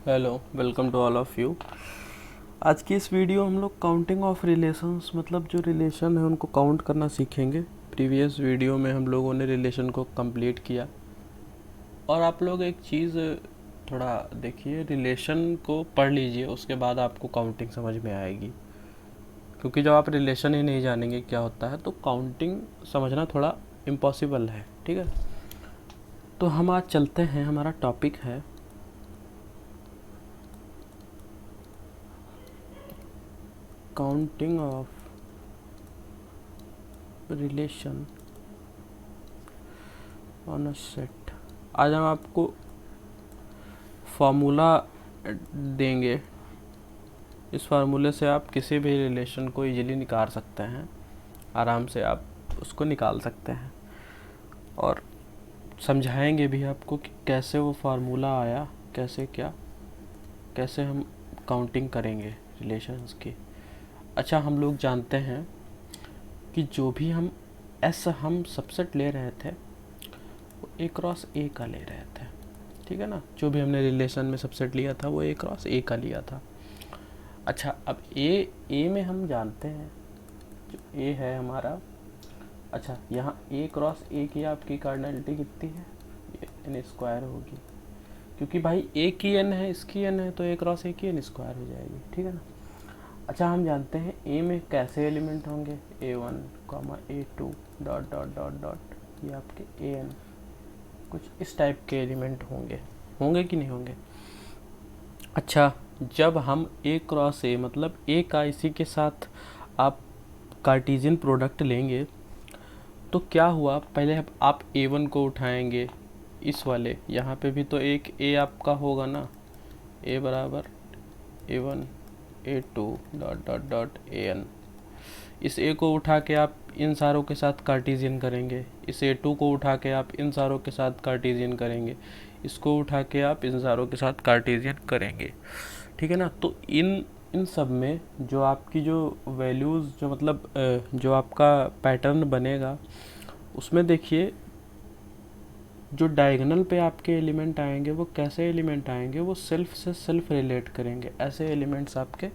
Hello, welcome to all of you. आज की इस वीडियो हम लोग काउंटिंग ऑफ रिलेशंस मतलब जो रिलेशन है उनको काउंट करना सीखेंगे। प्रीवियस वीडियो में हम लोगों ने रिलेशन को कंप्लीट किया। और आप लोग एक चीज़ थोड़ा देखिए, रिलेशन को पढ़ लीजिए, उसके बाद आपको काउंटिंग समझ में आएगी। क्योंकि जब आप रिलेशन ही नहीं जानेंगे क्या होता है तो काउंटिंग समझना थोड़ा इम्पॉसिबल है। ठीक है, तो हम आज चलते हैं। हमारा टॉपिक है counting of relation on a set. आज हम आपको फार्मूला देंगे। इस फार्मूले से आप किसी भी रिलेशन को इजीली निकाल सकते हैं, आराम से आप उसको निकाल सकते हैं। और समझाएंगे भी आपको कि कैसे वो फार्मूला आया, कैसे हम काउंटिंग करेंगे रिलेशंस की। अच्छा, हम लोग जानते हैं कि जो भी हम सबसेट ले रहे थे वो ए क्रॉस ए का ले रहे थे। ठीक है ना, जो भी हमने रिलेशन में सबसेट लिया था वो ए क्रॉस ए का लिया था। अच्छा, अब ए में हम जानते हैं जो ए है हमारा। अच्छा, यहाँ ए क्रॉस ए की आपकी कार्डिनलिटी कितनी है? ये एन स्क्वायर होगी, क्योंकि भाई ए की एन है, इसकी एन है, तो ए क्रॉस ए की एन स्क्वायर हो जाएगी। ठीक है ना। अच्छा, हम जानते हैं ए में कैसे एलिमेंट होंगे, A1, A2 dot dot dot dot, ये आपके ए एन कुछ इस टाइप के एलिमेंट होंगे। होंगे कि नहीं होंगे? अच्छा, जब हम ए क्रॉस ए मतलब ए का इसी के साथ आप कार्टेशियन प्रोडक्ट लेंगे तो क्या हुआ, पहले आप A1 को उठाएंगे, इस वाले यहाँ पे भी तो एक ए आपका होगा ना, ए बराबर A1 A2 dot dot dot AN। इस ए को उठा के आप इन सारों के साथ कार्टेशियन करेंगे, इस A2 को उठा के आप इन सारों के साथ कार्टेशियन करेंगे, इसको उठा के आप इन सारों के साथ कार्टेशियन करेंगे। ठीक है ना। तो इन सब में जो आपकी जो वैल्यूज़ जो मतलब जो आपका पैटर्न बनेगा उसमें देखिए, जो डायगोनल पे आपके एलिमेंट आएंगे वो कैसे एलिमेंट आएंगे, वो सेल्फ से सेल्फ रिलेट करेंगे। ऐसे एलिमेंट्स आपके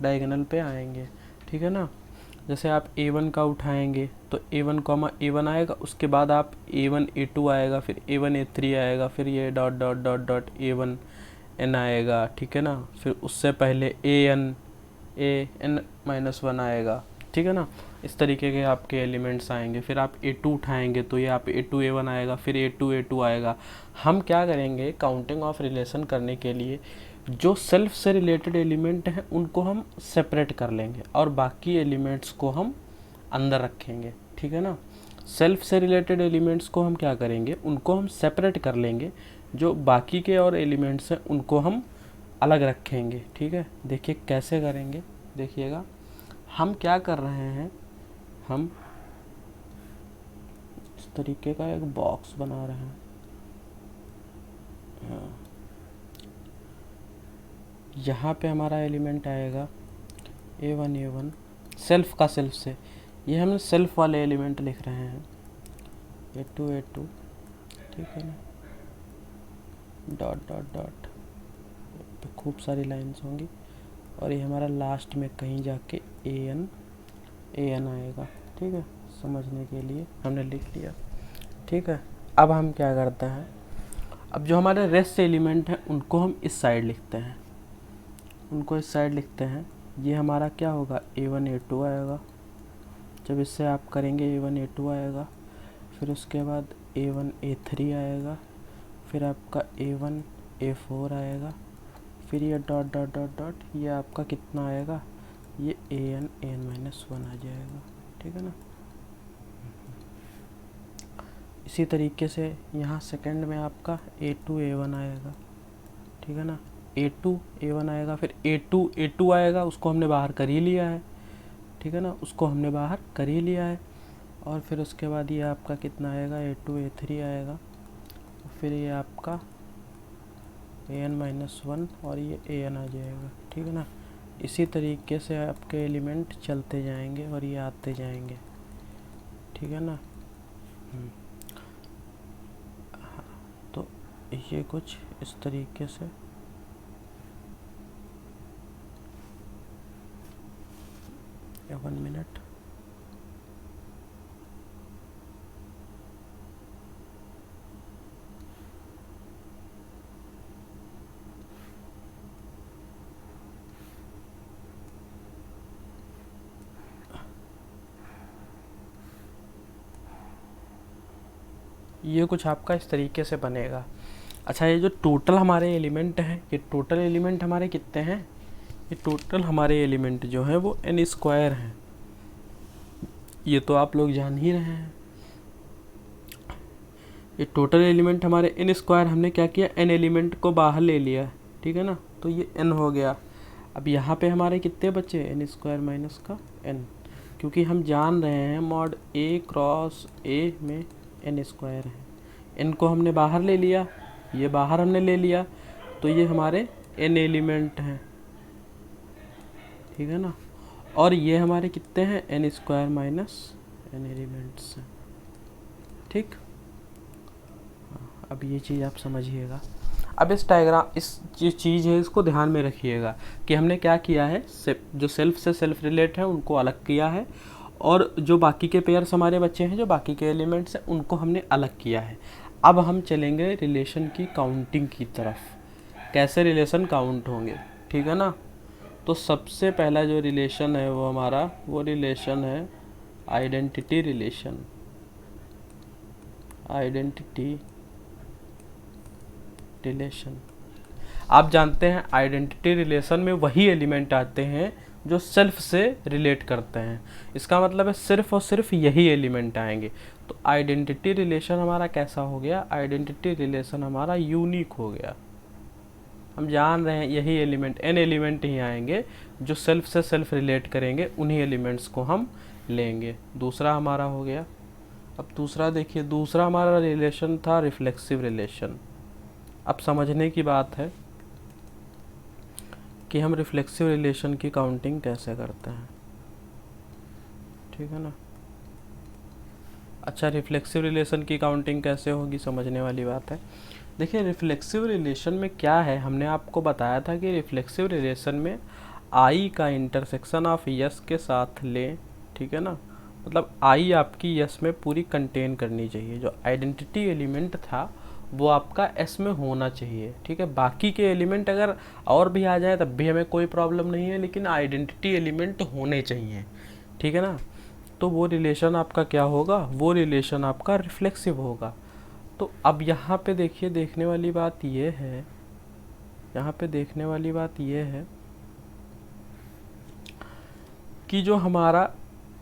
डायगोनल पे आएंगे। ठीक है ना। जैसे आप A1 का उठाएंगे तो A1 कॉमा A1 आएगा, उसके बाद आप A1 A2 आएगा, फिर A1 A3 आएगा, फिर ये dot dot dot dot A1 N आएगा। ठीक है ना। फिर उससे पहले AN-1 आएगा। ठीक है ना। इस तरीके के आपके एलिमेंट्स आएंगे। फिर आप A2 उठाएंगे तो ये आप A2 A1 आएगा, फिर A2 A2 आएगा। हम क्या करेंगे, काउंटिंग ऑफ रिलेशन करने के लिए जो सेल्फ से रिलेटेड एलिमेंट हैं उनको हम सेपरेट कर लेंगे और बाकी एलिमेंट्स को हम अंदर रखेंगे। ठीक है ना। सेल्फ से रिलेटेड एलिमेंट्स को हम क्या करेंगे, उनको हम सेपरेट कर लेंगे, जो बाकी के और एलिमेंट्स हैं उनको हम अलग रखेंगे। ठीक है, देखिए कैसे करेंगे, देखिएगा। हम क्या कर रहे हैं, हम इस तरीके का एक बॉक्स बना रहे हैं। हाँ, यहाँ पे हमारा एलिमेंट आएगा A1 सेल्फ का सेल्फ से, ये हम सेल्फ वाले एलिमेंट लिख रहे हैं, A2 ठीक है ना, डॉट डॉट डॉट, तो खूब सारी लाइंस होंगी और ये हमारा लास्ट में कहीं जाके AN आएगा। ठीक है, समझने के लिए हमने लिख लिया। ठीक है, अब हम क्या करते हैं, अब जो हमारे रेस्ट एलिमेंट हैं उनको हम इस साइड लिखते हैं, उनको इस साइड लिखते हैं। ये हमारा क्या होगा, A1 A2 आएगा। जब इससे आप करेंगे A1 A2 आएगा, फिर उसके बाद A1 A3 आएगा, फिर आपका A1 A4 आएगा, फिर ये डॉट डॉट डॉट डॉट, ये आपका कितना आएगा, ये AN-1 आ जाएगा। ठीक है ना। इसी तरीके से यहाँ सेकंड में आपका A2 A1 आएगा। ठीक है ना, A2 A1 आएगा, फिर A2 A2 आएगा, उसको हमने बाहर कर ही लिया है। ठीक है ना, उसको हमने बाहर कर ही लिया है। और फिर उसके बाद ये आपका कितना आएगा, A2 A3 आएगा, फिर ये आपका AN-1 और ये AN आ जाएगा। ठीक है ना। इसी तरीके से आपके एलिमेंट चलते जाएंगे और ये आते जाएंगे। ठीक है ना। तो ये कुछ इस तरीके से 1 मिनट। ये कुछ आपका इस तरीके से बनेगा। अच्छा, ये जो टोटल हमारे एलिमेंट हैं, ये टोटल एलिमेंट हमारे कितने हैं? ये टोटल हमारे एलिमेंट जो हैं वो n स्क्वायर हैं। ये तो आप लोग जान ही रहे हैं। ये टोटल एलिमेंट हमारे n स्क्वायर, हमने क्या किया, n एलिमेंट को बाहर ले लिया, ठीक है ना, तो ये n हो गया। अब यहाँ पे हमारे कितने बचे, n स्क्वायर माइनस का n, क्योंकि हम जान रहे हैं मॉड a क्रॉस a में n स्क्वायर है। n को हमने बाहर ले लिया, ये बाहर हमने ले लिया, तो ये हमारे n एलिमेंट हैं, ठीक है ना। और ये हमारे कितने हैं, n square minus n elements हैं, ठीक। अब ये चीज़ आप समझिएगा। अब इस डायग्राम, इस जो चीज़ है इसको ध्यान में रखिएगा कि हमने क्या किया है, जो सेल्फ से सेल्फ रिलेट है उनको अलग किया है, और जो बाकी के पेयर्स हमारे बच्चे हैं, जो बाकी के एलिमेंट्स हैं, उनको हमने अलग किया है। अब हम चलेंगे रिलेशन की काउंटिंग की तरफ, कैसे रिलेशन काउंट होंगे, ठीक है ना। तो सबसे पहला जो रिलेशन है वो हमारा, वो रिलेशन है आइडेंटिटी रिलेशन। आइडेंटिटी रिलेशन, आप जानते हैं आइडेंटिटी रिलेशन में वही एलिमेंट आते हैं जो सेल्फ से रिलेट करते हैं। इसका मतलब है सिर्फ और सिर्फ यही एलिमेंट आएंगे। तो आइडेंटिटी रिलेशन हमारा कैसा हो गया, आइडेंटिटी रिलेशन हमारा यूनिक हो गया। हम जान रहे हैं यही एलिमेंट, n एलिमेंट ही आएंगे जो सेल्फ से सेल्फ रिलेट करेंगे, उन्हीं एलिमेंट्स को हम लेंगे। दूसरा हमारा हो गया। अब दूसरा देखिए, दूसरा हमारा रिलेशन था रिफ्लेक्सिव रिलेशन। अब समझने की बात है कि हम रिफ्लेक्सिव रिलेशन की काउंटिंग कैसे करते हैं, ठीक है ना। अच्छा, रिफ्लेक्सिव रिलेशन की काउंटिंग कैसे होगी, समझने वाली बात है। देखिए, रिफ्लेक्सिव रिलेशन में क्या है, हमने आपको बताया था कि रिफ्लेक्सिव रिलेशन में आई का इंटरसेक्शन ऑफ यस के साथ लें, ठीक है ना। मतलब आई आपकी यस में पूरी कंटेन करनी चाहिए। जो आइडेंटिटी एलिमेंट था वो आपका एस में होना चाहिए, ठीक है। बाकी के एलिमेंट अगर और भी आ जाए तब भी हमें कोई प्रॉब्लम नहीं है, लेकिन आइडेंटिटी एलिमेंट होने चाहिए, ठीक है ना। तो वो रिलेशन आपका क्या होगा, वो रिलेशन आपका रिफ्लेक्सिव होगा। तो अब यहाँ पे देखिए, देखने वाली बात ये है, यहाँ पे देखने वाली बात ये है कि जो हमारा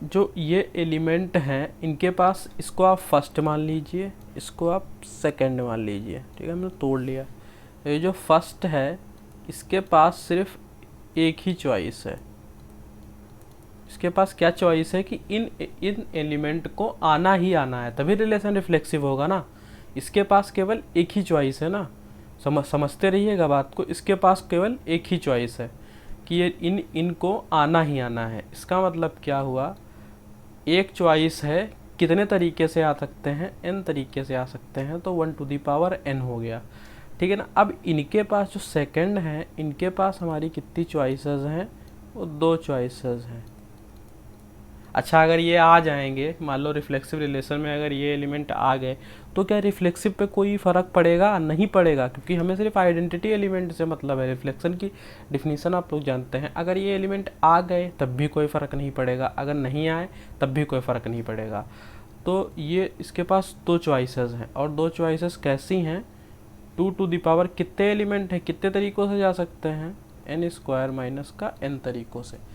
जो ये एलिमेंट हैं, इनके पास, इसको आप फर्स्ट मान लीजिए, इसको आप सेकंड मान लीजिए, ठीक है, हमने तोड़ लिया। ये जो फर्स्ट है इसके पास सिर्फ एक ही चॉइस है, इसके पास क्या चॉइस है कि इन एलिमेंट को आना ही आना है, तभी रिलेशन रिफ्लेक्सिव होगा ना। इसके पास केवल एक ही चॉइस है ना, समझते रहिएगा बात को। इसके पास केवल एक ही चॉइस है कि ये इनको आना ही आना है। इसका मतलब क्या हुआ, एक चॉइस है, कितने तरीके से आ सकते हैं, n तरीके से आ सकते हैं, तो 1 टू दी पावर n हो गया, ठीक है ना। अब इनके पास जो सेकंड है, इनके पास हमारी कितनी चॉइसेस हैं, वो 2 चॉइसेस हैं। अच्छा, अगर ये आ जाएंगे, मान लो रिफ्लेक्सिव रिलेशन में अगर ये एलिमेंट आ गए, तो क्या रिफ्लेक्सिव पे कोई फ़र्क पड़ेगा? नहीं पड़ेगा, क्योंकि हमें सिर्फ आइडेंटिटी एलिमेंट से मतलब है। रिफ्लेक्शन की डिफिनीशन आप लोग जानते हैं। अगर ये एलिमेंट आ गए तब भी कोई फ़र्क नहीं पड़ेगा, अगर नहीं आए तब भी कोई फ़र्क नहीं पड़ेगा। तो ये इसके पास 2 चॉइसेस हैं, और 2 चॉइसेस कैसी हैं, 2 टू दी पावर कितने एलिमेंट हैं, कितने तरीक़ों से जा सकते हैं, n स्क्वायर माइनस का n तरीक़ों से।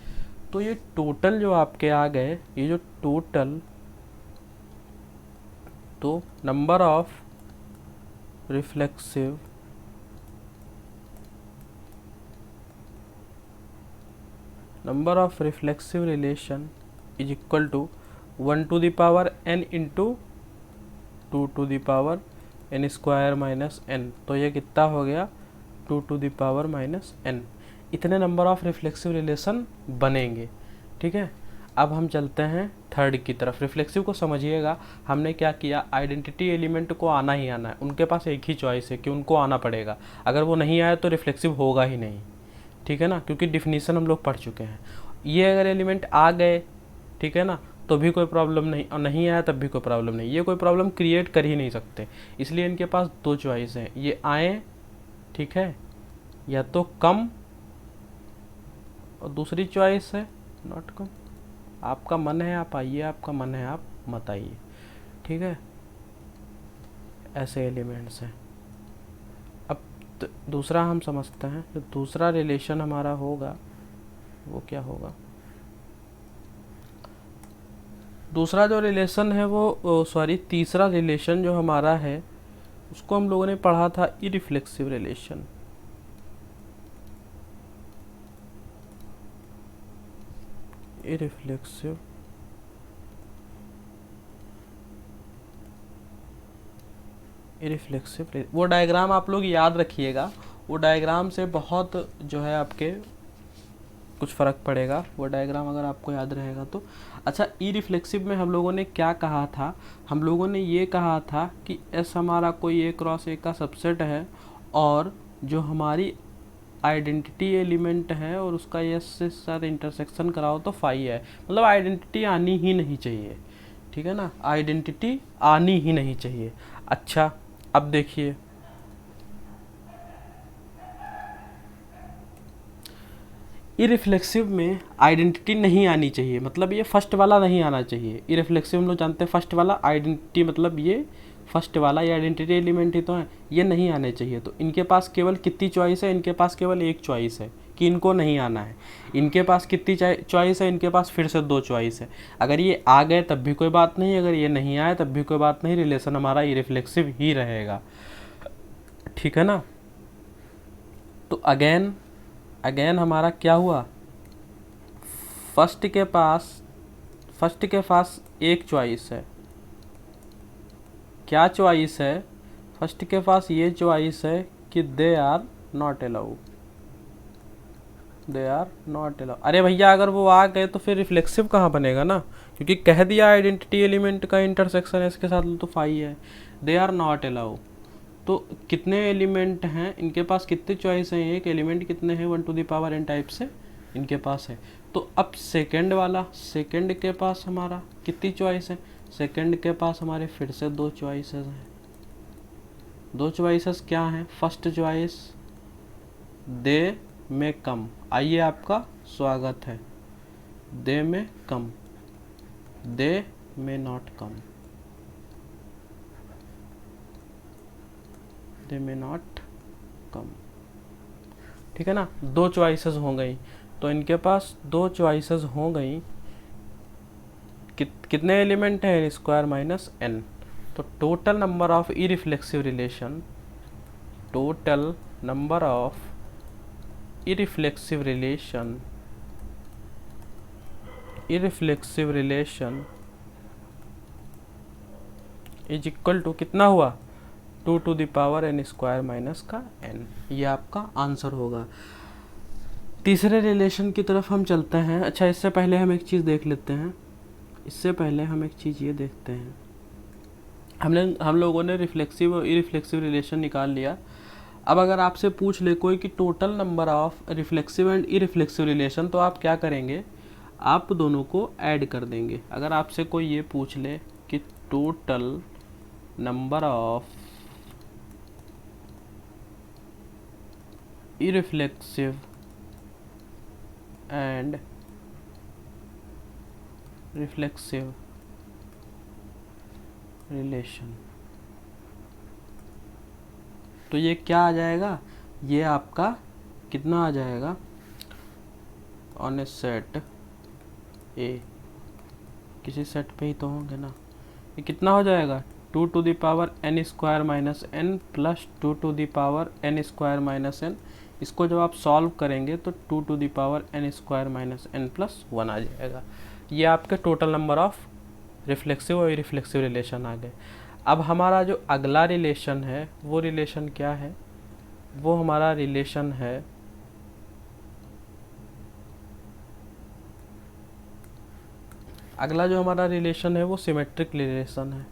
तो ये टोटल जो आपके आ गए, ये जो टोटल, तो number of reflexive relation is equal to 1 to the power n into 2 to the power n square minus n। तो ये कितना हो गया, 2 to the power minus n। इतने नंबर ऑफ रिफ्लेक्सिव रिलेशन बनेंगे, ठीक है। अब हम चलते हैं थर्ड की तरफ। रिफ्लेक्सिव को समझिएगा, हमने क्या किया, आइडेंटिटी एलिमेंट को आना ही आना है, उनके पास एक ही चॉइस है कि उनको आना पड़ेगा। अगर वो नहीं आए तो रिफ्लेक्सिव होगा ही नहीं, ठीक है ना, क्योंकि डिफिनीशन हम लोग पढ़ चुके हैं। ये अगर एलिमेंट आ गए, ठीक है ना, तो भी कोई प्रॉब्लम नहीं, और नहीं आया तब भी कोई प्रॉब्लम नहीं, ये कोई प्रॉब्लम क्रिएट कर ही नहीं सकते। इसलिए इनके पास दो चॉइस हैं, ये आए, ठीक है, या तो कम, और दूसरी चॉइस है नॉट कम। आपका मन है आप आइए, आपका मन है आप मत आइए, ठीक है। ऐसे एलिमेंट्स हैं। अब दूसरा हम समझते हैं, जो दूसरा रिलेशन हमारा होगा वो क्या होगा। दूसरा जो रिलेशन है वो सॉरी तीसरा रिलेशन जो हमारा है उसको हम लोगों ने पढ़ा था इरिफ्लेक्सिव रिलेशन। इरिफ्लेक्सिव इरिफ्लेक्सिव वो डायग्राम आप लोग याद रखिएगा, वो डायग्राम से बहुत जो है आपके कुछ फ़र्क पड़ेगा, वो डायग्राम अगर आपको याद रहेगा तो। अच्छा, ई रिफ्लेक्सिव में हम लोगों ने क्या कहा था, हम लोगों ने ये कहा था कि एस हमारा कोई ए क्रॉस ए का सबसेट है, और जो हमारी आइडेंटिटी एलिमेंट है और उसका एस से साथ इंटरसेक्शन कराओ तो फाई है, मतलब आइडेंटिटी आनी ही नहीं चाहिए, ठीक है ना, आइडेंटिटी आनी ही नहीं चाहिए। अच्छा, अब देखिए इरिफ्लेक्सिव में आइडेंटिटी नहीं आनी चाहिए, मतलब ये फर्स्ट वाला नहीं आना चाहिए। इरिफ्लेक्सिव हम लोग जानते हैं फर्स्ट वाला आइडेंटिटी, मतलब ये फर्स्ट वाला ये आइडेंटिटी एलिमेंट ही तो है, ये नहीं आने चाहिए। तो इनके पास केवल कितनी चॉइस है, इनके पास केवल एक चॉइस है कि इनको नहीं आना है। इनके पास कितनी चॉइस है, इनके पास फिर से दो चॉइस है। अगर ये आ गए तब भी कोई बात नहीं, अगर ये नहीं आए तब भी कोई बात नहीं, रिलेशन हमारा इरिफ्लेक्सिव ही रहेगा, ठीक है ना। तो अगेन हमारा क्या हुआ, फर्स्ट के पास एक चॉइस है। क्या चॉइस है, फर्स्ट के पास ये चॉइस है कि they are not allow, they are not allow. अरे भैया अगर वो आ गए तो फिर रिफ्लेक्सिव कहाँ बनेगा ना, क्योंकि कह दिया आइडेंटिटी एलिमेंट का इंटरसेक्शन है इसके साथ तो फाई है। दे आर नॉट अलाउ, तो कितने एलिमेंट हैं इनके पास, कितने चॉइस हैं, एक एलिमेंट कितने हैं 1 to the power n type से इनके पास है। तो अब सेकंड के पास हमारा कितनी चॉइस है, सेकंड के पास हमारे फिर से दो चॉइसेस हैं। दो चॉइसेस क्या हैं, फर्स्ट चॉइस दे में कम, आइए आपका स्वागत है, दे में कम, दे में नॉट कम, दे में नॉट कम, ठीक है ना। दो चॉइसेस हो गई, तो इनके पास दो चॉइसेस हो गई। कितने एलिमेंट हैं, स्क्वायर माइनस n, तो total number of irreflexive relation, total number of irreflexive relation is equal to कितना हुआ, 2 to the power n square minus का n, ये आपका आंसर होगा। तीसरे रिलेशन की तरफ हम चलते हैं। अच्छा, इससे पहले हम एक चीज़ देख लेते हैं, इससे पहले हम एक चीज़ ये देखते हैं, हम लोगों ने रिफ्लेक्सिव और इरिफ्लेक्सिव रिलेशन निकाल लिया। अब अगर आपसे पूछ ले कोई कि total number of reflexive and irreflexive relation, तो आप क्या करेंगे, आप दोनों को ऐड कर देंगे। अगर आपसे कोई ये पूछ ले कि total number of irreflexive and reflexive relation, तो ये क्या आ जाएगा, ये आपका कितना आ जाएगा, ऑन ए सेट ए, किसी सेट पे ही तो होंगे ना, ये कितना हो जाएगा, 2 to the power n square minus n plus 2 to the power n square minus n। इसको जब आप सॉल्व करेंगे तो 2 to the power n square minus n plus 1 आ जाएगा। ये आपके टोटल नंबर ऑफ रिफ्लेक्सिव और रिफ्लेक्सिव रिलेशन आ गए। अब हमारा जो अगला रिलेशन है वो रिलेशन क्या है, वो हमारा रिलेशन है अगला जो हमारा रिलेशन है वो सिमेट्रिक रिलेशन है।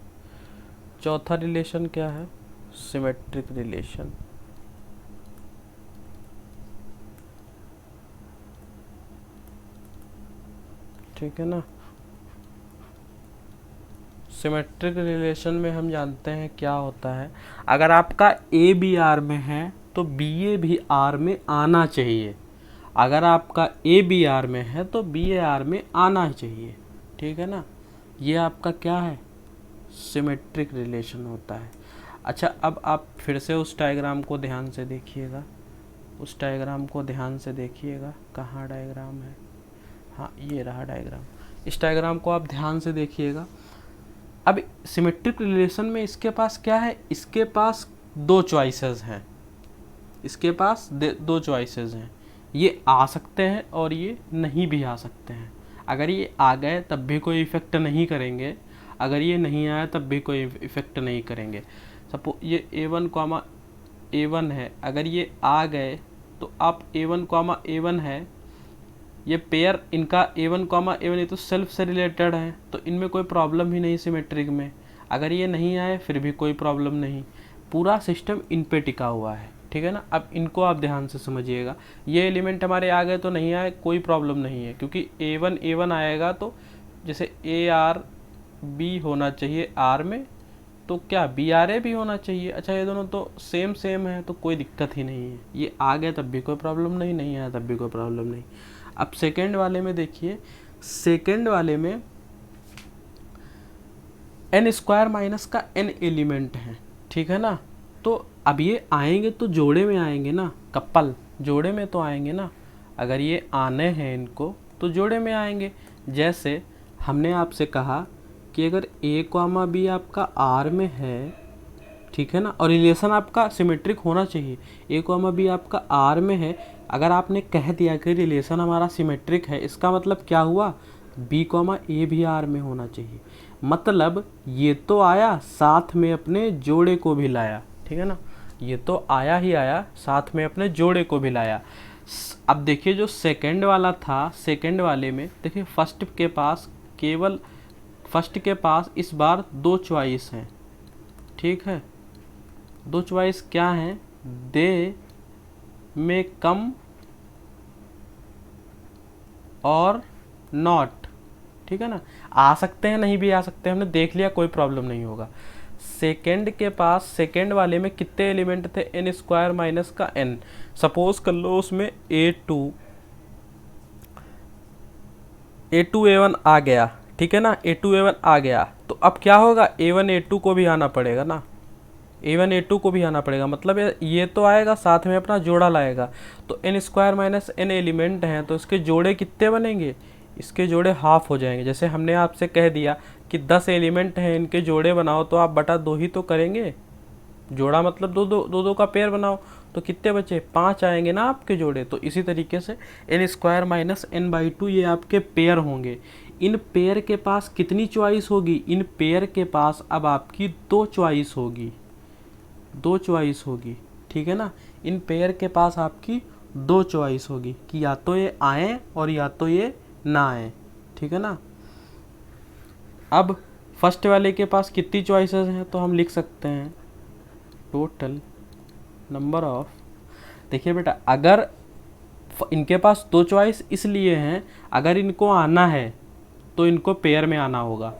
चौथा रिलेशन क्या है, सिमेट्रिक रिलेशन। ठीक है ना। सिमेट्रिक रिलेशन में हम जानते हैं क्या होता है, अगर आपका ए बी आर में है तो बी ए भी आर में आना चाहिए। अगर आपका ए बी आर में है तो बी ए आर में आना चाहिए, ठीक है ना। ये आपका क्या है, सिमेट्रिक रिलेशन होता है। अच्छा, अब आप फिर से उस डायग्राम को ध्यान से देखिएगा, उस डायग्राम को ध्यान से देखिएगा। कहाँ डायग्राम है, हाँ ये रहा डायग्राम। इस डायग्राम को आप ध्यान से देखिएगा। अब सिमेट्रिक रिलेशन में इसके पास क्या है, इसके पास दो चॉइसेस हैं, इसके पास दो चॉइसेस हैं। ये आ सकते हैं और ये नहीं भी आ सकते हैं। अगर ये आ गए तब भी कोई इफ़ेक्ट नहीं करेंगे, अगर ये नहीं आया तब भी कोई इफ़ेक्ट नहीं करेंगे। सपोज ये A1 कॉमा A1 है, अगर ये आ गए तो आप A1 कॉमा A1 है, ये पेयर इनका A1 कॉमा A1 ये तो सेल्फ से रिलेटेड है, तो इनमें कोई प्रॉब्लम ही नहीं सिमेट्रिक में। अगर ये नहीं आए फिर भी कोई प्रॉब्लम नहीं, पूरा सिस्टम इन पे टिका हुआ है, ठीक है ना। अब इनको आप ध्यान से समझिएगा। ये एलिमेंट हमारे आ गए तो नहीं आए, कोई प्रॉब्लम नहीं है, क्योंकि A1 आएगा तो जैसे ARB होना चाहिए आर में, तो क्या BRA भी होना चाहिए। अच्छा, ये दोनों तो सेम है, तो कोई दिक्कत ही नहीं है। ये आ गए तब भी कोई प्रॉब्लम नहीं, नहीं आया तब भी कोई प्रॉब्लम नहीं। अब सेकेंड वाले में देखिए, सेकेंड वाले में n स्क्वायर माइनस का n एलिमेंट है, ठीक है ना। तो अब ये आएंगे तो जोड़े में आएंगे ना, कपल जोड़े में तो आएंगे ना। अगर ये आने हैं इनको तो जोड़े में आएंगे। जैसे हमने आपसे कहा कि अगर A कॉमा B आपका R में है, ठीक है ना, और रिलेशन आपका सिमेट्रिक होना चाहिए। A कॉमा B आपका R में है, अगर आपने कह दिया कि रिलेशन हमारा सिमेट्रिक है, इसका मतलब क्या हुआ, B कॉमा A भी R में होना चाहिए। मतलब ये तो आया, साथ में अपने जोड़े को भी लाया, ठीक है ना। ये तो आया ही आया, साथ में अपने जोड़े को भी लाया। अब देखिए जो सेकंड वाला था, सेकंड वाले में देखिए फर्स्ट के पास केवल, फर्स्ट के पास इस बार दो चॉइस हैं, ठीक है। दो चॉइस क्या हैं, दे में कम और नॉट, ठीक है ना। आ सकते हैं, नहीं भी आ सकते हैं, हमने देख लिया, कोई प्रॉब्लम नहीं होगा। सेकेंड के पास, सेकेंड वाले में कितने एलिमेंट थे, n स्क्वायर माइनस का n। सपोज कर लो उसमें A2 A1 आ गया, ठीक है ना, A2 A1 आ गया, तो अब क्या होगा, A1 A2 को भी आना पड़ेगा ना, A1 A2 को भी आना पड़ेगा। मतलब ये तो आएगा, साथ में अपना जोड़ा लाएगा। तो n square minus n element हैं, तो इसके जोड़े कितने बनेंगे, इसके जोड़े हाफ हो जाएंगे। जैसे हमने आपसे कह दिया कि 10 एलिमेंट हैं, इनके जोड़े बनाओ, तो आप बटा 2 ही तो करेंगे। जोड़ा मतलब दो का पेयर बनाओ, तो कितने बचे, 5 आएंगे ना आपके जोड़े। तो इसी तरीके से n स्क्वायर माइनस n/2 ये आपके पेयर होंगे। इन पेयर के पास कितनी चॉइस होगी, इन पेयर के पास अब आपकी दो चॉइस होगी, दो चॉइस होगी, ठीक है ना। इन पेयर के पास आपकी दो चॉइस होगी कि या तो ये आए और या तो ये ना आए, ठीक है ना। अब फर्स्ट वाले के पास कितनी चॉइसेस हैं, तो हम लिख सकते हैं टोटल नंबर ऑफ, देखिए बेटा, अगर इनके पास दो चॉइस इसलिए हैं, अगर इनको आना है तो इनको पेयर में आना होगा,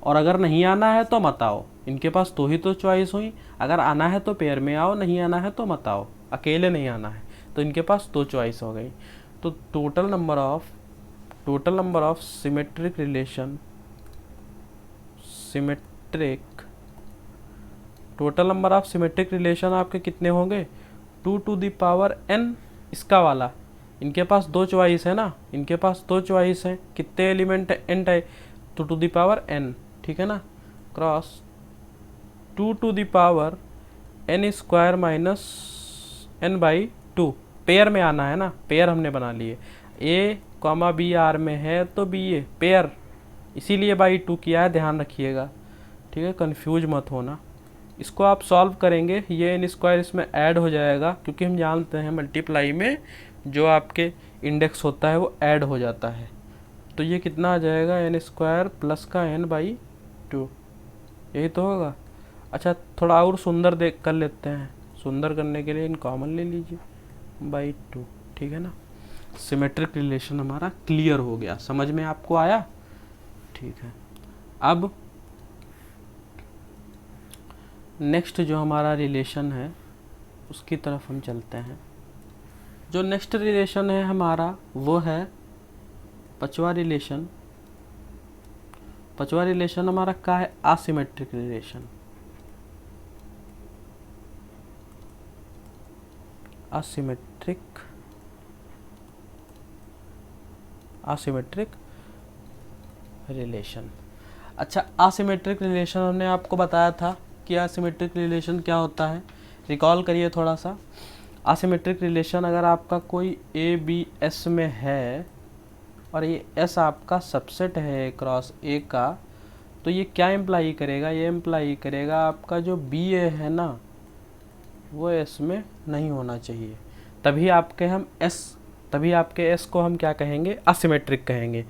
और अगर नहीं आना है तो मत आओ। इनके पास दो ही तो चॉइस हुई, अगर आना है तो पेयर में आओ, नहीं आना है तो मत आओ, अकेले नहीं आना है, तो इनके पास दो चॉइस हो गई। तो total number of symmetric relation, total number of symmetric relation आपके कितने होंगे, 2 टू द पावर n, इसका वाला। इनके पास दो चॉइस है ना, इनके पास दो चॉइस है, कितने एलिमेंट है, n type, 2 to the power n, ठीक है ना, cross 2 to the power n square minus n/2, pair में आना है ना, पेयर हमने बना लिए। A कॉमा B R में है तो BA पेयर, इसीलिए बाई 2 किया है, ध्यान रखिएगा, ठीक है, कंफ्यूज मत होना। इसको आप सॉल्व करेंगे, ये n स्क्वायर इसमें ऐड हो जाएगा, क्योंकि हम जानते हैं मल्टीप्लाई में जो आपके इंडेक्स होता है वो ऐड हो जाता है। तो ये कितना आ जाएगा, n स्क्वायर प्लस का n/2, यही तो होगा। अच्छा, थोड़ा और सुंदर देख कर लेते हैं, सुंदर करने के लिए इन कॉमन ले लीजिए, बाई 2, ठीक है ना। सिमेट्रिक रिलेशन हमारा क्लियर हो गया, समझ में आपको आया? ठीक है, अब नेक्स्ट जो हमारा रिलेशन है उसकी तरफ हम चलते हैं। जो नेक्स्ट रिलेशन है हमारा वो है पांचवा रिलेशन। पांचवा रिलेशन हमारा क्या है? Asymmetric relation. Asymmetric relation. अच्छा, असिमेट्रिक रिलेशन हमने आपको बताया था कि असिमेट्रिक रिलेशन क्या होता है, रिकॉल करिए थोड़ा सा। असिमेट्रिक रिलेशन अगर आपका कोई ए बी एस में है और ये एस आपका सबसेट है क्रॉस ए का, तो ये क्या इम्प्लाई करेगा? ये इम्प्लाई करेगा आपका जो बी ए है ना वो एस में नहीं होना चाहिए, तभी आपके एस को हम क्या कहेंगे? असिमेट्रिक कहेंगे।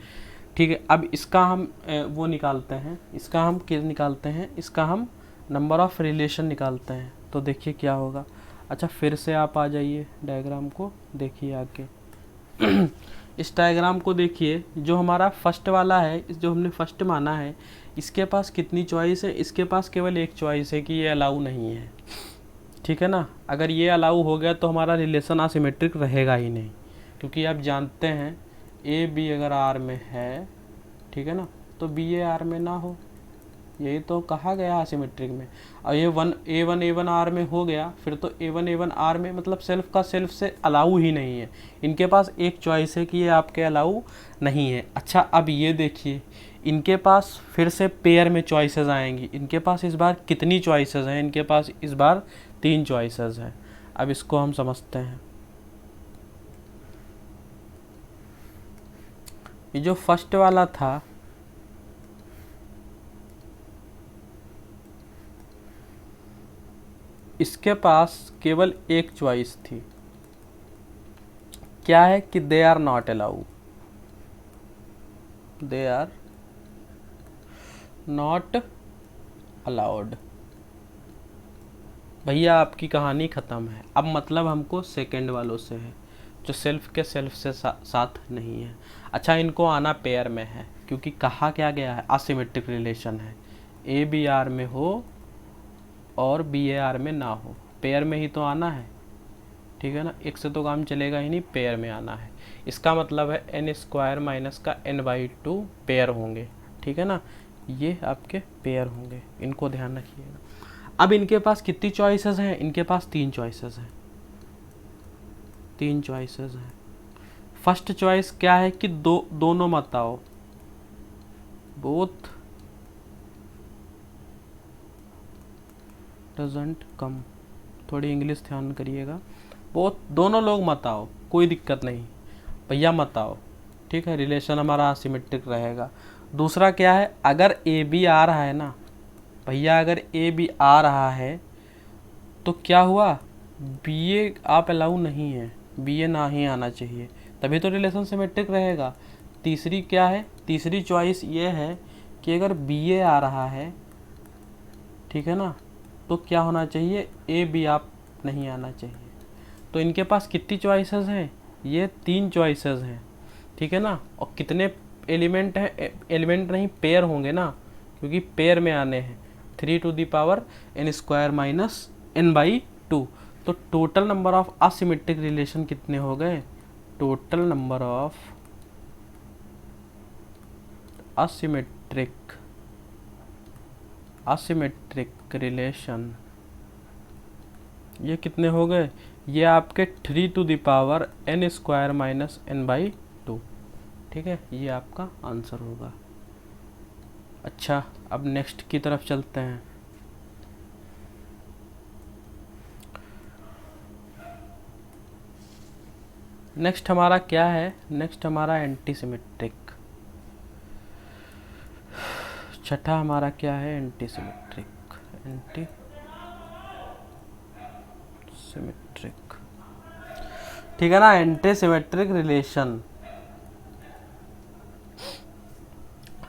ठीक है, अब इसका हम वो निकालते हैं, इसका हम क्या निकालते हैं? इसका हम नंबर ऑफ रिलेशन निकालते हैं। तो देखिए क्या होगा। अच्छा, फिर से आप आ जाइए डायग्राम को देखिए आगे। इस डायग्राम को देखिए, जो हमारा फर्स्ट वाला है, जो हमने फर्स्ट माना है, इसके पास कितनी चॉइस है? इसके पास केवल एक चॉइस है कि ये अलाउ नहीं है। ठीक है ना, अगर ये अलाउ हो गया तो हमारा रिलेशन असिमेट्रिक रहेगा ही नहीं, क्योंकि आप जानते हैं ए बी अगर आर में है, ठीक है ना, तो बी ए आर में ना हो, यही तो कहा गया असिमेट्रिक में। और ये ए वन आर में हो गया, फिर तो ए वन आर में मतलब सेल्फ का सेल्फ से अलाउ ही नहीं है। इनके पास एक चॉइस है कि ये आपके अलाउ नहीं है। अच्छा, अब ये देखिए, इनके पास फिर से पेयर में चॉइसेस आएंगी। इनके पास इस बार कितनी चॉइसेस हैं? इनके पास इस बार 3 चॉइसेस हैं। अब इसको हम समझते हैं। ये जो फर्स्ट वाला था, इसके पास केवल एक चॉइस थी, क्या है? कि they are not allow, they are not allowed. भैया आपकी कहानी ख़त्म है। अब मतलब हमको सेकंड वालों से है, जो सेल्फ के सेल्फ से साथ नहीं है। अच्छा, इनको आना पेयर में है, क्योंकि कहा क्या गया है? असिमेट्रिक रिलेशन है, ए बी आर में हो और बी ए आर में ना हो, पेयर में ही तो आना है। ठीक है ना, एक से तो काम चलेगा ही नहीं, पेयर में आना है। इसका मतलब है एन स्क्वायर माइनस का n/2 पेयर होंगे। ठीक है ना, ये आपके पेयर होंगे, इनको ध्यान रखिएगा। अब इनके पास कितनी चॉइसेस हैं? इनके पास 3 चॉइसेस हैं। 3 चॉइसेस हैं। फर्स्ट चॉइस क्या है? कि दोनों मत आओ, बोथ डजंट कम। थोड़ी इंग्लिश ध्यान करिएगा। बोथ, दोनों लोग मत आओ, कोई दिक्कत नहीं, भैया मत आओ। ठीक है, रिलेशन हमारा असिमेट्रिक रहेगा। दूसरा क्या है? अगर ए बी आ रहा है ना भैया, अगर ए बी आ रहा है तो क्या हुआ? बी ए आप अलाउ नहीं है, बी ए ना ही आना चाहिए, तभी तो रिलेशन सिमेट्रिक रहेगा। तीसरी क्या है? तीसरी चॉइस ये है कि अगर बी ए आ रहा है, ठीक है ना, तो क्या होना चाहिए? ए बी आप नहीं आना चाहिए। तो इनके पास कितनी चॉइसेस हैं? ये 3 चॉइसेस हैं। ठीक है ना, और कितने एलिमेंट हैं? एलिमेंट नहीं, पेयर होंगे ना, क्योंकि पेयर में आने हैं। 3n² - n/2। तो total number of asymmetric relation कितने हो गए? Total number of asymmetric relation ये कितने हो गए? ये आपके 3n² - n/2। ठीक है, ये आपका आंसर होगा। अच्छा, अब नेक्स्ट की तरफ चलते हैं। नेक्स्ट हमारा क्या है? नेक्स्ट हमारा एंटी सिमेट्रिक। छठा हमारा क्या है? Anti symmetric. एंटी सिमेट्रिक, ठीक है ना, एंटी सिमेट्रिक रिलेशन।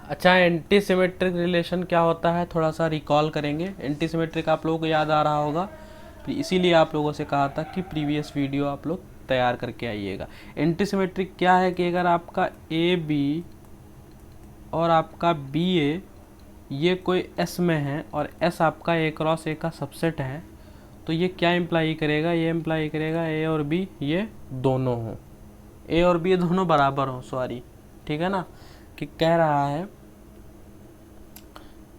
अच्छा, एंटी सिमेट्रिक रिलेशन क्या होता है? थोड़ा सा रिकॉल करेंगे। एंटी सिमेट्रिक आप लोगों को याद आ रहा होगा इसीलिए आप लोगों से कहा था कि प्रीवियस वीडियो आप लोग तैयार करके आइएगा। एंटीसिमेट्रिक क्या है कि अगर आपका ए बी और आपका बी ए ये कोई एस में है और एस आपका ए क्रॉस ए का सबसेट है, तो ये क्या इम्प्लाई करेगा, ये इम्प्लाई करेगा ए और बी ये दोनों हों, ए और बी दोनों बराबर हों, सॉरी, ठीक है ना। कि कह रहा है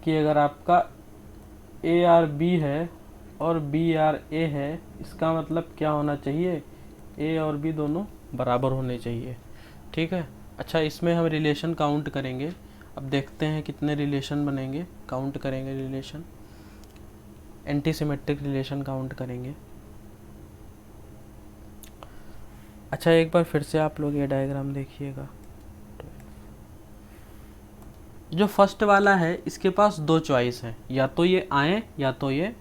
कि अगर आपका ए आर बी है और बी आर ए है, इसका मतलब क्या होना चाहिए, ए और बी दोनों बराबर होने चाहिए, ठीक है। अच्छा, इसमें हम रिलेशन काउंट करेंगे। अब देखते हैं कितने रिलेशन बनेंगे, काउंट करेंगे रिलेशन, एंटीसिमेट्रिक रिलेशन काउंट करेंगे। अच्छा, एक बार फिर से आप लोग ये डायग्राम देखिएगा। जो फर्स्ट वाला है इसके पास दो चॉइस है, या तो ये आए या तो ये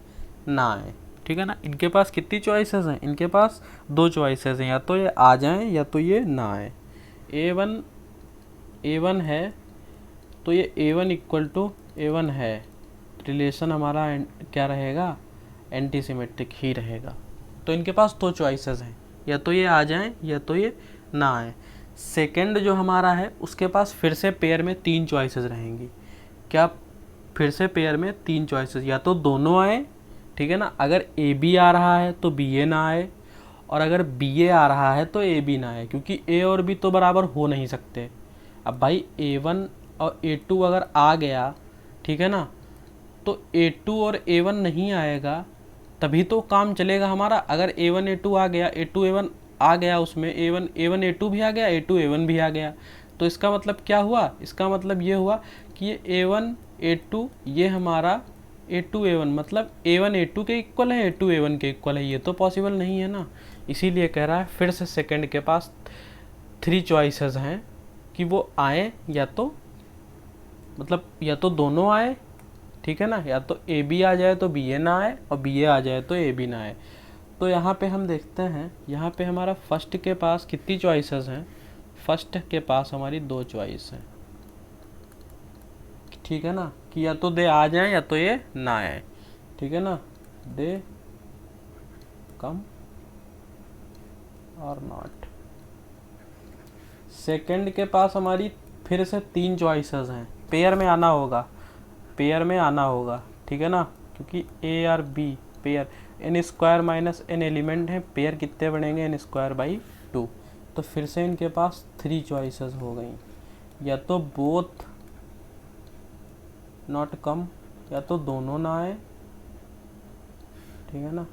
ना आए, ठीक है ना। इनके पास कितनी चॉइसेस हैं, इनके पास दो चॉइसेस हैं, या तो ये आ जाएं या तो ये ना आए। ए वन है तो ये A1 इक्वल टू A1 है, रिलेशन हमारा क्या रहेगा, एंटीसिमेट्रिक ही रहेगा। तो इनके पास दो चॉइसेस हैं, या तो ये आ जाएं या तो ये ना आए। सेकंड जो हमारा है उसके पास फिर से पेयर में तीन चॉइसेस रहेंगी। क्या, फिर से पेयर में तीन चॉइसेस, या तो दोनों आए, ठीक है ना, अगर ए बी आ रहा है तो बी ए ना आए, और अगर बी ए आ रहा है तो ए बी ना आए, क्योंकि ए और बी तो बराबर हो नहीं सकते। अब भाई A1 और A2 अगर आ गया, ठीक है ना, तो A2 और A1 नहीं आएगा तभी तो काम चलेगा हमारा। अगर A1 A2 आ गया, A2 A1 आ गया, उसमें A1 A2 भी आ गया, A2 A1 भी आ गया, तो इसका मतलब क्या हुआ, इसका मतलब ये हुआ कि ये A1 A2 ये हमारा A2 A1 मतलब A1 A2 के इक्वल है, A2 A1 के इक्वल है, ये तो पॉसिबल नहीं है ना। इसीलिए कह रहा है फिर से सेकंड के पास थ्री चॉइसेस हैं कि वो आए या तो, मतलब या तो दोनों आए, ठीक है ना, या तो ए बी आ जाए तो बी ए ना आए, और बी ए आ जाए तो ए बी ना आए। तो यहाँ पे हम देखते हैं, यहाँ पे हमारा फर्स्ट के पास कितनी चॉइसेस हैं, फर्स्ट के पास हमारी दो चॉइस हैं, ठीक है ना, कि या तो दे आ जाए या तो ये ना आए, ठीक है ना, दे कम और नॉट। सेकंड के पास हमारी फिर से तीन चॉइसेस हैं, पेयर में आना होगा, पेयर में आना होगा, ठीक है ना, क्योंकि ए और B pair, n square minus n element है, पेयर कितने बनेंगे, एन स्क्वायर बाई 2। तो फिर से इनके पास थ्री चॉइसेस हो गई, या तो बोथ नॉट कम, या तो दोनों ना आए, ठीक है ना,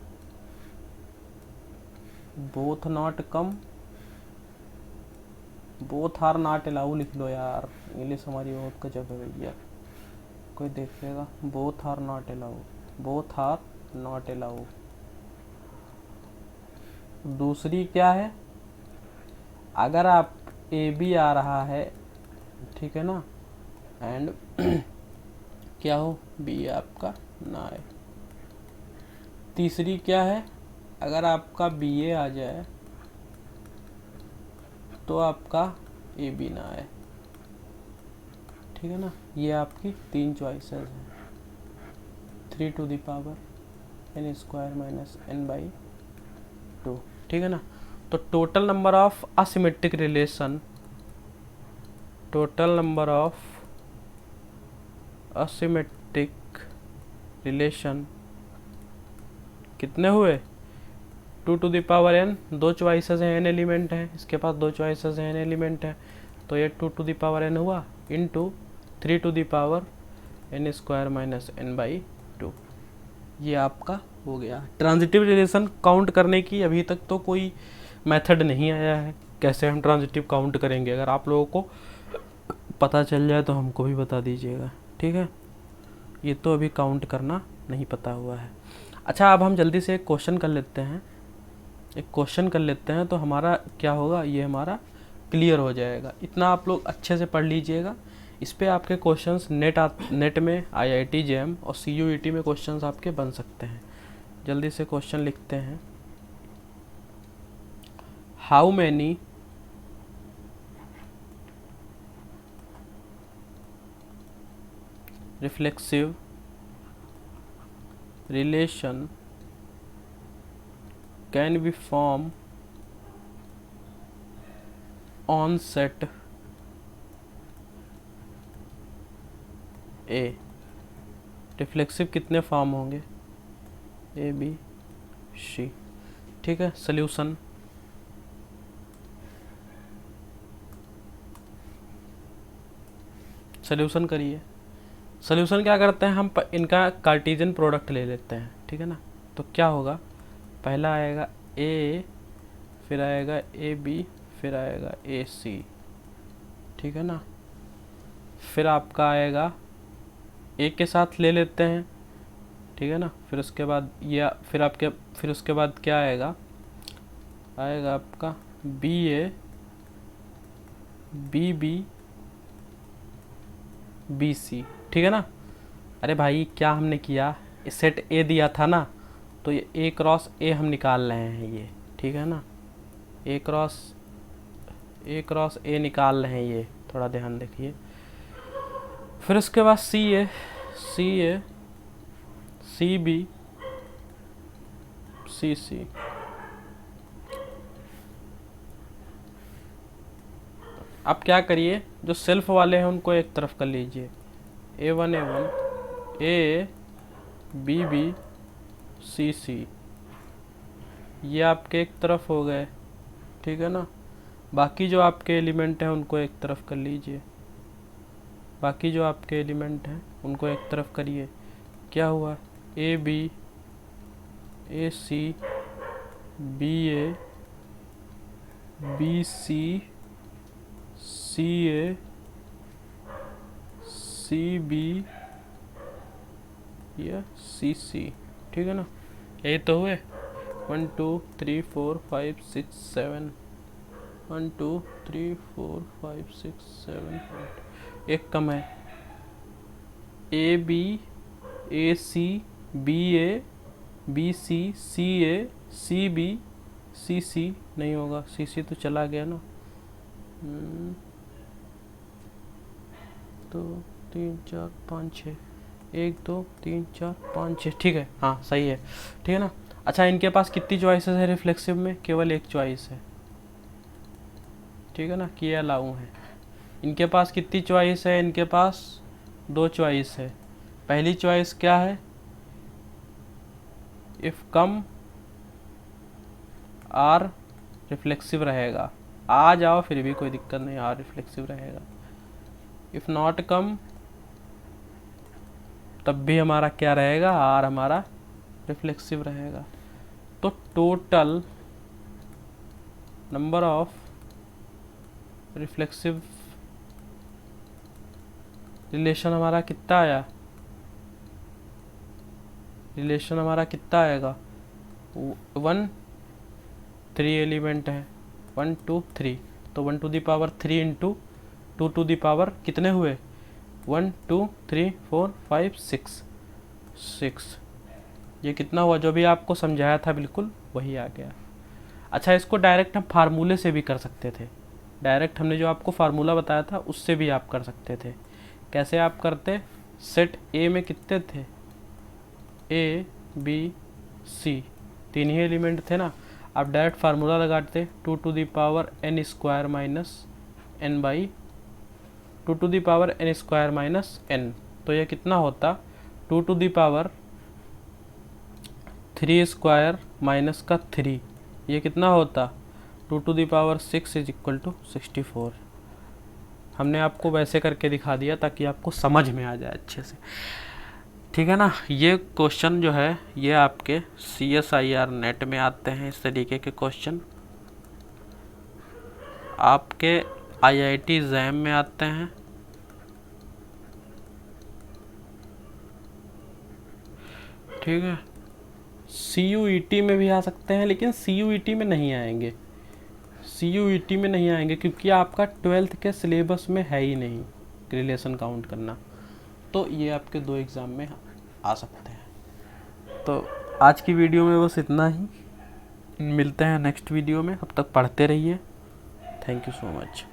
both not come, both are not allow लिख लो यार, इंग्लिश हमारी बहुत गजब है भैया, कोई देखेगा, both are not allow, both are not allow. दूसरी क्या है, अगर आप ए बी आ रहा है, ठीक है ना, एंड क्या हो, बी आपका ना आए। तीसरी क्या है, अगर आपका बी ए आ जाए तो आपका ए बी ना आए, ठीक है ना। ये आपकी तीन चॉइसेस हैं, 3 to the power n square minus n by 2, ठीक है ना। तो total number of asymmetric relation, total number of asymmetric relation कितने हुए, 2 टू द पावर n, दो चॉइसेस हैं, n एलिमेंट है, इसके पास दो चॉइसेस हैं, n एलिमेंट है, तो ये 2 टू द पावर n हुआ into 3 to the power n square minus n by 2। ये आपका हो गया। ट्रांजिटिव रिलेशन काउंट करने की अभी तक तो कोई मेथड नहीं आया है, कैसे हम ट्रांजिटिव काउंट करेंगे, अगर आप लोगों को पता चल जाए तो हमको भी बता दीजिएगा, ठीक है। ये तो अभी काउंट करना नहीं पता हुआ है। अच्छा, अब हम जल्दी से एक क्वेश्चन कर लेते हैं, एक क्वेश्चन कर लेते हैं, तो हमारा क्या होगा, ये हमारा क्लियर हो जाएगा। इतना आप लोग अच्छे से पढ़ लीजिएगा, इस पे आपके क्वेश्चंस नेट में IIT JEM और CUET में क्वेश्चंस आपके बन सकते हैं। जल्दी से क्वेश्चन लिखते हैं। How many reflexive relation can be form on set A. Reflexive कितने फॉर्म होंगे? A B C. ठीक है, सल्यूशन सल्यूशन करिए। सल्यूशन क्या करते हैं हम, इनका कार्टेशियन प्रोडक्ट ले लेते हैं, ठीक है ना। तो क्या होगा, पहला आएगा ए, फिर आएगा ए बी, फिर आएगा ए सी, ठीक है ना। फिर आपका आएगा ए के साथ ले लेते हैं, ठीक है ना। फिर उसके बाद या फिर उसके बाद क्या आएगा, आएगा आपका B A, B B, B C, ठीक है ना। अरे भाई क्या हमने किया, सेट ए दिया था ना, तो ये ए क्रॉस ए हम निकाल रहे हैं ये, ठीक है ना। ए क्रॉस ए निकाल रहे हैं ये, थोड़ा ध्यान देखिए। फिर उसके बाद सी ए, सी बी, सी सी। अब क्या करिए, जो सेल्फ वाले हैं उनको एक तरफ कर लीजिए, A1 A B B C सी, ये आपके एक तरफ हो गए, ठीक है ना। बाकी जो आपके एलिमेंट हैं उनको एक तरफ कर लीजिए, बाकी जो आपके एलिमेंट हैं उनको एक तरफ करिए। क्या हुआ, A B, A C, B A, B C, C A, C B, या सी सी, ठीक है ना। यही तो हुए 1 2 3 4 5 6 7, 1 2 3 4 5 6 7 एक कम है, A B, A C, B A, B C, C A, C B, C C नहीं होगा, सी सी तो चला गया ना। 2 3 4 5 6, 1 2 3 4 5 6, ठीक है, हाँ सही है, ठीक है ना। अच्छा, इनके पास कितनी चॉइसेस है रिफ्लेक्सिव में? केवल एक चॉइस है, ठीक है ना, कि अलाउ है। इनके पास कितनी चॉइस है? इनके पास 2 चॉइस है। पहली चॉइस क्या है, इफ कम आर रिफ्लेक्सिव रहेगा, आ जाओ फिर भी कोई दिक्कत नहीं, आर रिफ्लेक्सिव रहेगा। इफ नॉट कम तब भी हमारा क्या रहेगा, आर हमारा रिफ्लेक्सिव रहेगा। तो total number of reflexive relation हमारा कितना आया, रिलेशन हमारा कितना आएगा, 1 3 एलिमेंट है, 1 2 3, तो 1 to the power 3 into 2 to the power कितने हुए, 1 2 3 4 5 6, ये कितना हुआ, जो भी आपको समझाया था बिल्कुल वही आ गया। अच्छा, इसको डायरेक्ट हम फार्मूले से भी कर सकते थे, डायरेक्ट हमने जो आपको फार्मूला बताया था उससे भी आप कर सकते थे। कैसे आप करते, सेट ए में कितने थे, ए बी सी, 3 ही एलिमेंट थे ना। आप डायरेक्ट फार्मूला लगाते 2 to the power n square minus n by 2 to the power n square minus n, तो ये कितना होता, 2 to the power 3 square minus का 3, ये कितना होता, 2 to the power 6 is equal to 64। हमने आपको वैसे करके दिखा दिया ताकि आपको समझ में आ जाए अच्छे से, ठीक है ना। ये क्वेश्चन जो है ये आपके CSIR नेट में आते हैं, इस तरीके के क्वेश्चन आपके IIT जैम में आते हैं, ठीक है। CUET में भी आ सकते हैं, लेकिन CUET में नहीं आएंगे, CUET में नहीं आएंगे क्योंकि आपका 12th के सिलेबस में है ही नहीं रिलेशन काउंट करना, तो ये आपके 2 एग्ज़ाम में आ सकते हैं। तो आज की वीडियो में बस इतना ही, मिलते हैं नेक्स्ट वीडियो में, अब तक पढ़ते रहिए। Thank you so much.